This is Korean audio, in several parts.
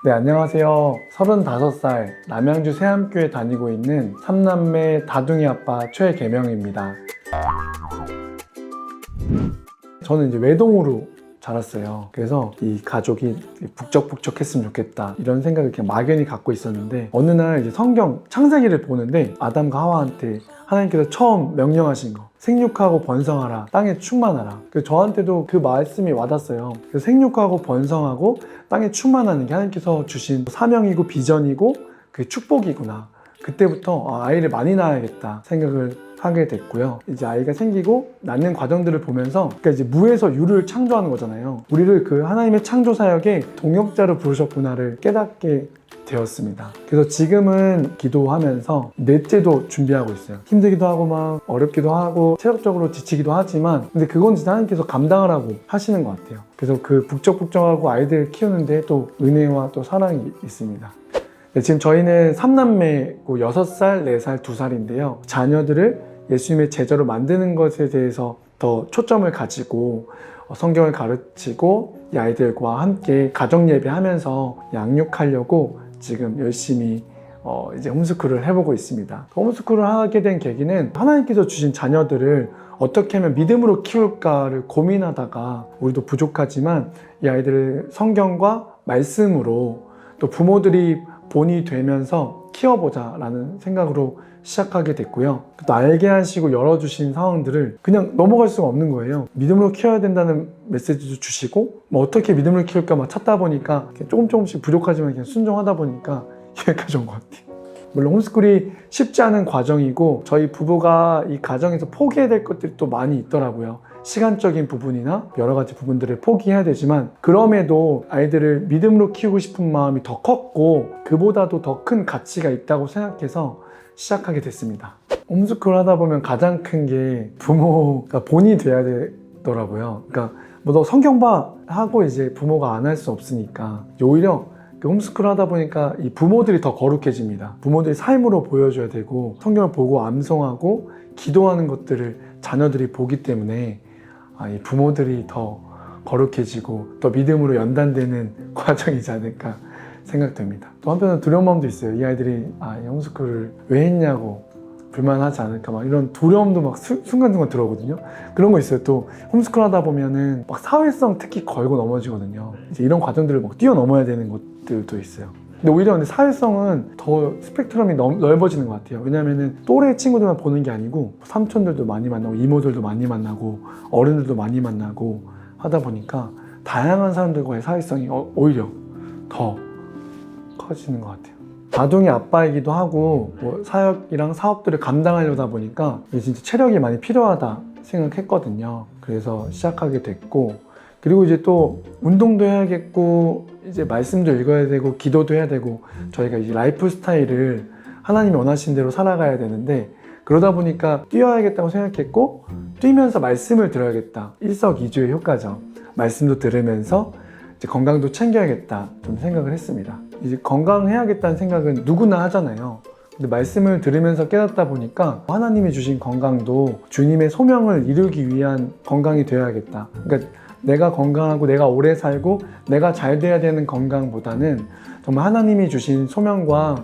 네, 안녕하세요. 35살 남양주 새암교에 다니고 있는 3남매 다둥이 아빠 최계명입니다. 저는 이제 외동으로 자랐어요. 그래서 이 가족이 북적북적했으면 좋겠다 이런 생각을 그냥 막연히 갖고 있었는데, 어느 날 이제 성경 창세기를 보는데 아담과 하와한테 하나님께서 처음 명령하신 거, 생육하고 번성하라, 땅에 충만하라. 저한테도 그 말씀이 와닿았어요. 그래서 생육하고 번성하고 땅에 충만하는 게 하나님께서 주신 사명이고 비전이고 그 축복이구나. 그때부터 아이를 많이 낳아야겠다 생각을 하게 됐고요. 이제 아이가 생기고 낳는 과정들을 보면서, 그러니까 이제 무에서 유를 창조하는 거잖아요. 우리를 그 하나님의 창조 사역에 동역자로 부르셨구나를 깨닫게 되었습니다. 그래서 지금은 기도하면서 넷째도 준비하고 있어요. 힘들기도 하고 막 어렵기도 하고 체력적으로 지치기도 하지만, 근데 그건 진짜 하나님께서 감당하라고 하시는 것 같아요. 그래서 그 북적북적하고 아이들 키우는데 또 은혜와 또 사랑이 있습니다. 네, 지금 저희는 3남매고 6살, 4살, 2살인데요. 자녀들을 예수님의 제자로 만드는 것에 대해서 더 초점을 가지고 성경을 가르치고 이 아이들과 함께 가정 예배하면서 양육하려고 지금 열심히 이제 홈스쿨을 해보고 있습니다. 홈스쿨을 하게 된 계기는 하나님께서 주신 자녀들을 어떻게 하면 믿음으로 키울까를 고민하다가, 우리도 부족하지만 이 아이들을 성경과 말씀으로 또 부모들이 본이 되면서 키워보자 라는 생각으로 시작하게 됐고요. 또 알게 하시고 열어주신 상황들을 그냥 넘어갈 수가 없는 거예요. 믿음으로 키워야 된다는 메시지도 주시고, 뭐 어떻게 믿음으로 키울까 막 찾다 보니까 조금씩 부족하지만 그냥 순종하다 보니까 여기까지 온 것 같아요. 물론 홈스쿨이 쉽지 않은 과정이고 저희 부부가 이 과정에서 포기해야 될 것들이 또 많이 있더라고요. 시간적인 부분이나 여러 가지 부분들을 포기해야 되지만, 그럼에도 아이들을 믿음으로 키우고 싶은 마음이 더 컸고 그보다도 더 큰 가치가 있다고 생각해서 시작하게 됐습니다. 홈스쿨 하다 보면 가장 큰 게 부모가 본이 돼야 되더라고요. 그러니까 뭐 너 성경 봐 하고 이제 부모가 안 할 수 없으니까, 오히려 홈스쿨 하다 보니까 이 부모들이 더 거룩해집니다. 부모들이 삶으로 보여줘야 되고 성경을 보고 암송하고 기도하는 것들을 자녀들이 보기 때문에 이 부모들이 더 거룩해지고 더 믿음으로 연단되는 과정이지 않을까 생각됩니다. 또 한편으로 두려운 마음도 있어요. 이 아이들이 이 홈스쿨을 왜 했냐고 불만하지 않을까, 막 이런 두려움도 막 순간순간 들어오거든요. 그런 거 있어요. 또 홈스쿨 하다 보면은 막 사회성 특히 걸고 넘어지거든요. 이제 이런 과정들을 막 뛰어넘어야 되는 것들도 있어요. 근데 오히려 사회성은 더 스펙트럼이 넓어지는 것 같아요. 왜냐면은 또래 친구들만 보는 게 아니고 삼촌들도 많이 만나고 이모들도 많이 만나고 어른들도 많이 만나고 하다 보니까 다양한 사람들과의 사회성이 오히려 더 커지는 것 같아요. 다둥이 아빠이기도 하고 뭐 사역이랑 사업들을 감당하려다 보니까 이게 진짜 체력이 많이 필요하다 생각했거든요. 그래서 시작하게 됐고, 그리고 이제 또 운동도 해야겠고 이제 말씀도 읽어야 되고 기도도 해야 되고, 저희가 이제 라이프 스타일을 하나님이 원하신 대로 살아가야 되는데, 그러다 보니까 뛰어야겠다고 생각했고 뛰면서 말씀을 들어야겠다. 일석이조의 효과죠. 말씀도 들으면서 이제 건강도 챙겨야겠다 좀 생각을 했습니다. 이제 건강해야겠다는 생각은 누구나 하잖아요. 근데 말씀을 들으면서 깨닫다 보니까 하나님이 주신 건강도 주님의 소명을 이루기 위한 건강이 되어야겠다. 그러니까 내가 건강하고 내가 오래 살고 내가 잘 돼야 되는 건강보다는 정말 하나님이 주신 소명과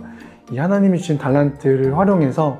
이 하나님이 주신 달란트를 활용해서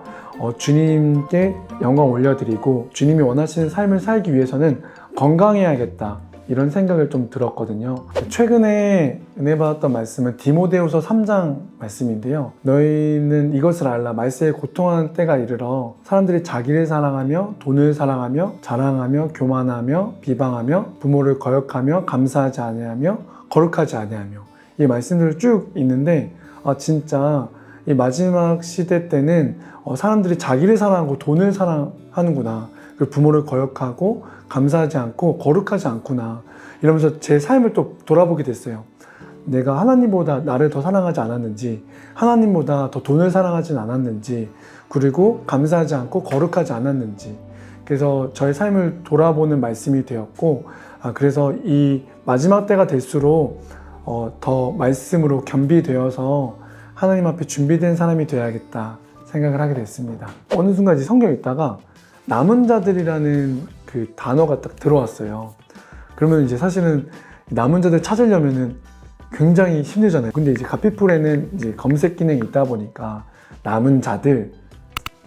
주님께 영광 올려드리고 주님이 원하시는 삶을 살기 위해서는 건강해야겠다, 이런 생각을 좀 들었거든요. 최근에 은혜 받았던 말씀은 디모데후서 3장 말씀인데요. 너희는 이것을 알라. 말세에 고통하는 때가 이르러 사람들이 자기를 사랑하며 돈을 사랑하며 자랑하며 교만하며 비방하며 부모를 거역하며 감사하지 아니하며 거룩하지 아니하며, 이 말씀들을 쭉 있는데 진짜 이 마지막 시대 때는 사람들이 자기를 사랑하고 돈을 사랑하는구나, 그리고 부모를 거역하고 감사하지 않고 거룩하지 않구나, 이러면서 제 삶을 또 돌아보게 됐어요. 내가 하나님보다 나를 더 사랑하지 않았는지, 하나님보다 더 돈을 사랑하진 않았는지, 그리고 감사하지 않고 거룩하지 않았는지, 그래서 저의 삶을 돌아보는 말씀이 되었고, 그래서 이 마지막 때가 될수록 더 말씀으로 겸비되어서 하나님 앞에 준비된 사람이 되어야겠다 생각을 하게 됐습니다. 어느 순간 이제 성경 읽다가 남은 자들이라는 그 단어가 딱 들어왔어요. 그러면 이제 사실은 남은 자들 찾으려면은 굉장히 힘들잖아요. 근데 이제 가피풀에는 이제 검색 기능이 있다 보니까 남은 자들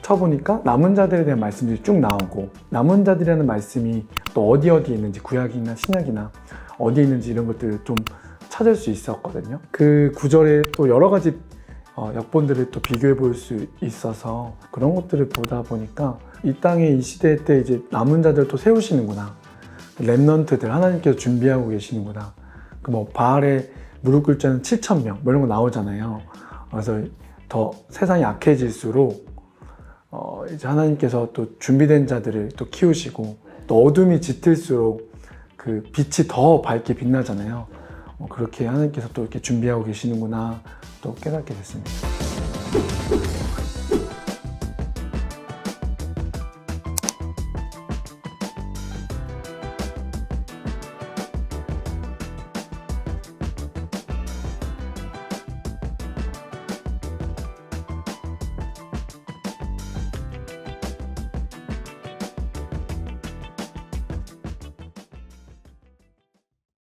쳐보니까 남은 자들에 대한 말씀들이 쭉 나오고, 남은 자들이라는 말씀이 또 어디에 있는지, 구약이나 신약이나 어디에 있는지 이런 것들을 좀 찾을 수 있었거든요. 그 구절에 또 여러 가지 역본들을 또 비교해 볼 수 있어서 그런 것들을 보다 보니까 이 땅에 이 시대 때 이제 남은 자들 또 세우시는구나, 렘넌트들 하나님께서 준비하고 계시는구나. 그 뭐 바알의 무릎 꿇을 자는 7,000명 뭐 이런 거 나오잖아요. 그래서 더 세상이 악해질수록 이제 하나님께서 또 준비된 자들을 또 키우시고, 또 어둠이 짙을수록 그 빛이 더 밝게 빛나잖아요. 그렇게 하나님께서 또 이렇게 준비하고 계시는구나 또 깨닫게 됐습니다.